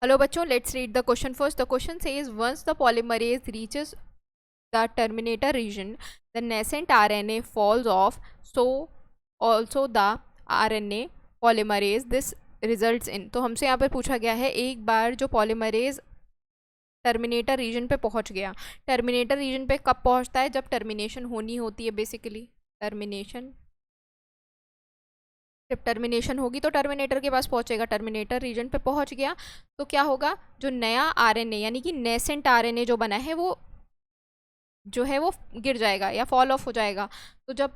Hello बच्चों, let's read the question first. The question says once the polymerase reaches the terminator region the nascent RNA falls off, so also the RNA polymerase this results in. तो हमसे यहाँ पर पूछा गया है, एक बार जो पॉलीमरेज टर्मिनेटर रीजन पे पहुँच गया. टर्मिनेटर रीजन पे कब पहुँचता है? जब टर्मिनेशन होनी होती है. बेसिकली जब टर्मिनेशन होगी तो टर्मिनेटर के पास पहुंचेगा. टर्मिनेटर रीजन पे पहुंच गया तो क्या होगा, जो नया आरएनए यानी कि नेसेंट आरएनए जो बना है वो जो है वो गिर जाएगा या फॉल ऑफ हो जाएगा. तो जब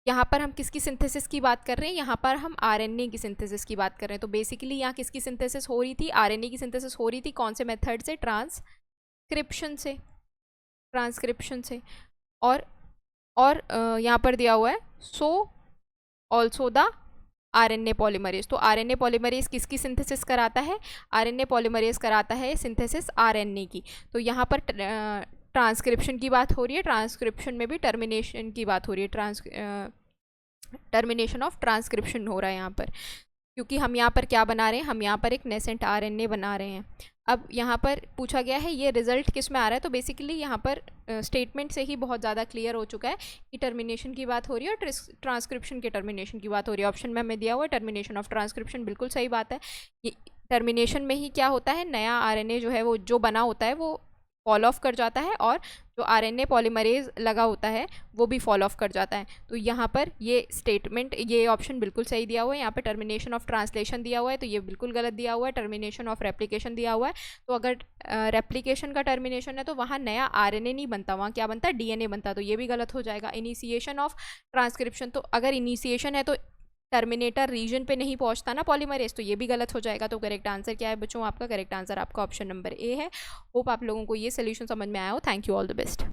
यहाँ पर हम किसकी सिंथेसिस की बात कर रहे हैं? यहाँ पर हम आरएनए की सिंथेसिस की बात कर रहे हैं. तो बेसिकली यहाँ किसकी सिंथेसिस हो रही थी? आरएनए की सिंथेसिस हो रही थी. कौन से मेथड से? ट्रांसक्रिप्शन से. और यहाँ पर दिया हुआ है सो ऑल्सो द आरएनए पॉलीमरेज. तो आरएनए पॉलीमरेज किसकी सिंथेसिस कराता है? आरएनए पॉलीमरेज कराता है सिंथेसिस आरएनए की. तो यहाँ पर ट्रांसक्रिप्शन की बात हो रही है. ट्रांसक्रिप्शन में भी टर्मिनेशन की बात हो रही है. टर्मिनेशन ऑफ ट्रांसक्रिप्शन हो रहा है यहाँ पर, क्योंकि हम यहाँ पर क्या बना रहे हैं? हम यहाँ पर एक नेसेंट आरएनए बना रहे हैं. अब यहाँ पर पूछा गया है ये रिजल्ट किस में आ रहा है. तो बेसिकली यहाँ पर स्टेटमेंट से ही बहुत ज़्यादा क्लियर हो चुका है कि टर्मिनेशन की बात हो रही है और ट्रांसक्रिप्शन के टर्मिनेशन की बात हो रही है. ऑप्शन में हमें दिया हुआ है टर्मिनेशन ऑफ ट्रांसक्रिप्शन. बिल्कुल सही बात है. ये टर्मिनेशन में ही क्या होता है, नया आरएनए जो है वो जो बना होता है वो फॉल ऑफ कर जाता है और जो आरएनए पॉलीमरेज लगा होता है वो भी फॉल ऑफ कर जाता है. तो यहाँ पर ये स्टेटमेंट, ये ऑप्शन बिल्कुल सही दिया हुआ है. यहाँ पर टर्मिनेशन ऑफ ट्रांसलेशन दिया हुआ है तो ये बिल्कुल गलत दिया हुआ है. टर्मिनेशन ऑफ रेप्लिकेशन दिया हुआ है. तो अगर रेप्लिकेशन का टर्मिनेशन है तो वहाँ नया आरएनए नहीं बनता, वहाँ क्या बनता है? डीएनए बनता. तो ये भी गलत हो जाएगा. इनिशिएशन ऑफ ट्रांसक्रिप्शन, तो अगर इनिशिएशन है तो टर्मिनेटर रीजन पे नहीं पहुंचता ना पॉलीमरेज, तो ये भी गलत हो जाएगा. तो करेक्ट आंसर क्या है बच्चों? आपका करेक्ट आंसर आपका ऑप्शन नंबर ए है. होप आप लोगों को ये सोल्यूशन समझ में आया हो. Thank you, all the best.